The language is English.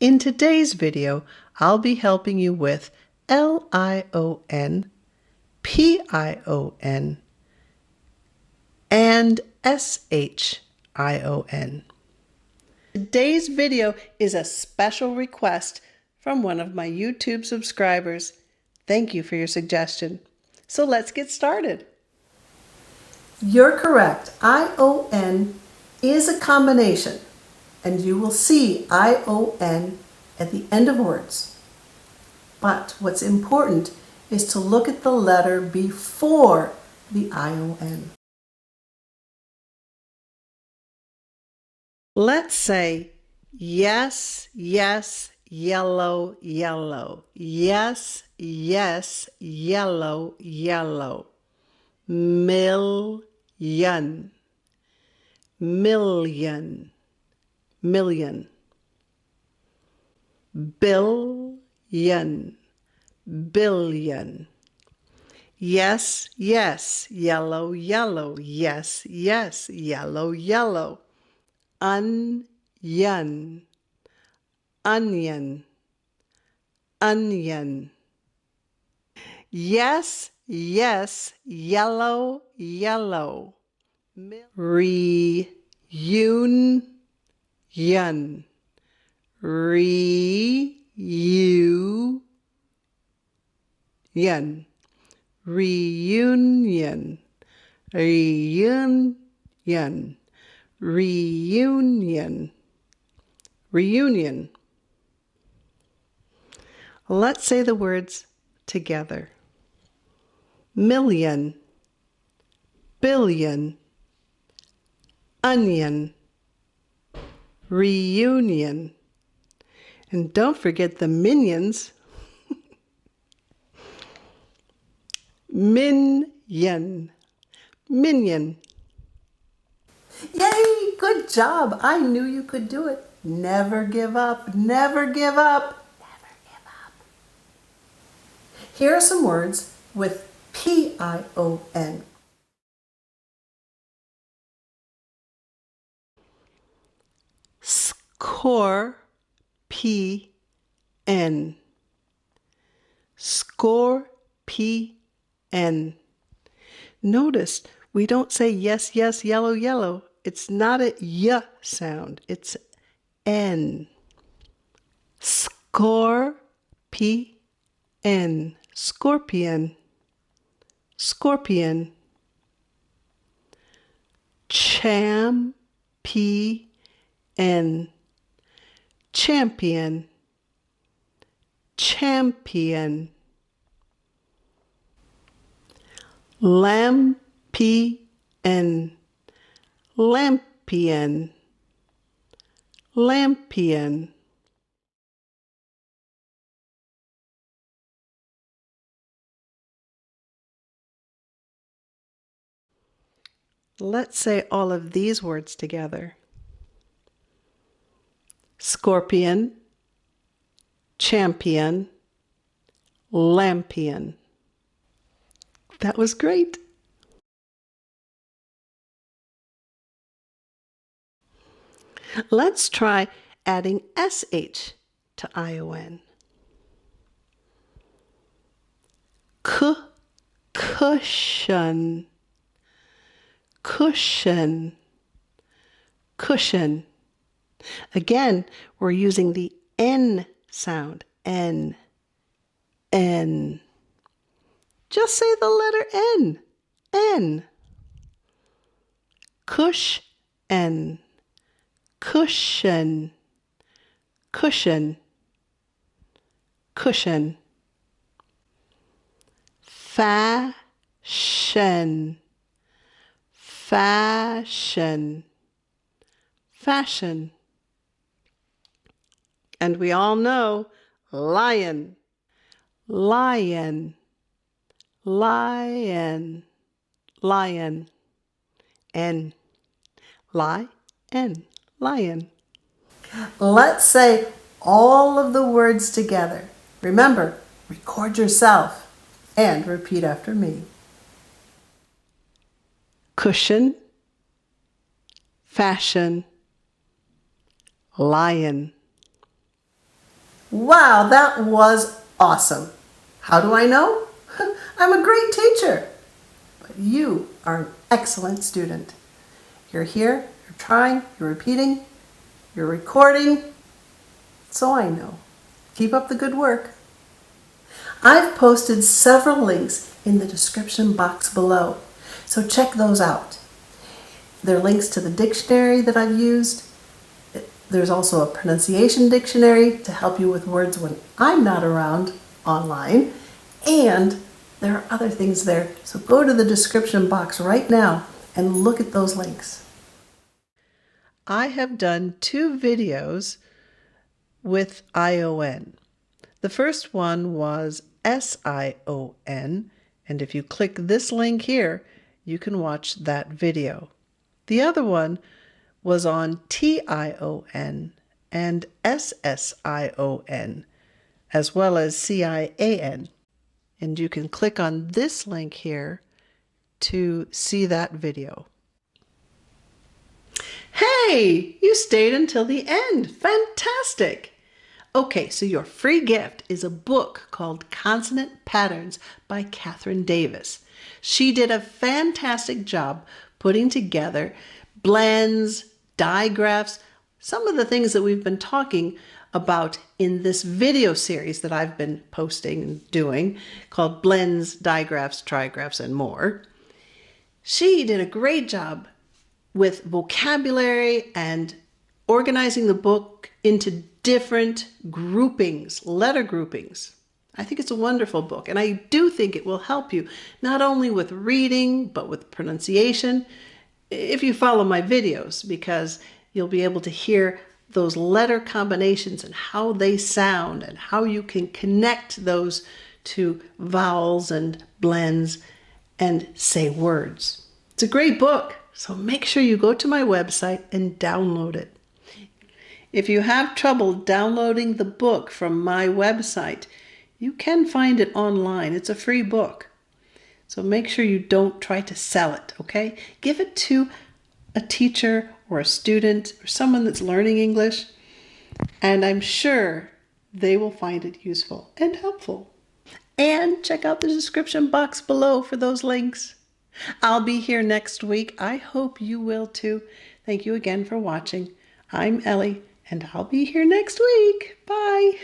In today's video, I'll be helping you with L-I-O-N, P-I-O-N, and S-H-I-O-N. Today's video is a special request from one of my YouTube subscribers. Thank you for your suggestion. So let's get started. You're correct. I-O-N is a combination, and you will see I-O-N at the end of words. But what's important is to look at the letter before the I-O-N. Let's say, yes, yes, yellow, yellow. Yes, yes, yellow, yellow. Million, million, million. Billion, billion. Yes, yes, yellow, yellow. Yes, yes, yellow, yellow. Onion, onion, onion. Yes, yes, yellow, yellow. Reunion, reunion, reunion, reunion, reunion, reunion. Let's say the words together. Million, billion, onion, reunion. And don't forget the minions. Minion, minion. Yay, good job. I knew you could do it. Never give up, never give up, never give up. Here are some words with P-I-O-N. Scorpion, scorpion. Notice we don't say yes, yes, yellow, yellow. It's not a y sound. It's N. Scorpion, scorpion, scorpion. Champion, champion, champion. Lampion, lampion, lampion. Let's say all of these words together. Scorpion, champion, lampion. That was great. Let's try adding SH to ION. Cushion, cushion, cushion. Again, we're using the N sound. N, N. Just say the letter N. N. Cushion, cushion, cushion, cushion. Fashion, fashion, fashion. And we all know lion, lion, lion, lion. N, lion, lion. Let's say all of the words together. Remember, record yourself and repeat after me. Cushion, fashion, lion. Wow, that was awesome. How do I know? I'm a great teacher. But you are an excellent student. You're here, you're trying, you're repeating, you're recording. So I know. Keep up the good work. I've posted several links in the description box below, so check those out. There are links to the dictionary that I've used. There's also a pronunciation dictionary to help you with words when I'm not around online. And there are other things there. So go to the description box right now and look at those links. I have done 2 videos with ION. The first one was SION, and if you click this link here, you can watch that video. The other one was on TION and SSION, as well as CIAN. And you can click on this link here to see that video. Hey, you stayed until the end. Fantastic! Okay, so your free gift is a book called Consonant Patterns by Catherine Davis. She did a fantastic job putting together blends, digraphs, some of the things that we've been talking about in this video series that I've been posting and doing called Blends, Digraphs, Trigraphs, and More. She did a great job with vocabulary and organizing the book into different groupings, letter groupings. I think it's a wonderful book, and I do think it will help you not only with reading, but with pronunciation, if you follow my videos, because you'll be able to hear those letter combinations and how they sound and how you can connect those to vowels and blends and say words. It's a great book, so make sure you go to my website and download it. If you have trouble downloading the book from my website, you can find it online. It's a free book. So make sure you don't try to sell it, okay? Give it to a teacher or a student or someone that's learning English, and I'm sure they will find it useful and helpful. And check out the description box below for those links. I'll be here next week. I hope you will too. Thank you again for watching. I'm Ellie, and I'll be here next week. Bye.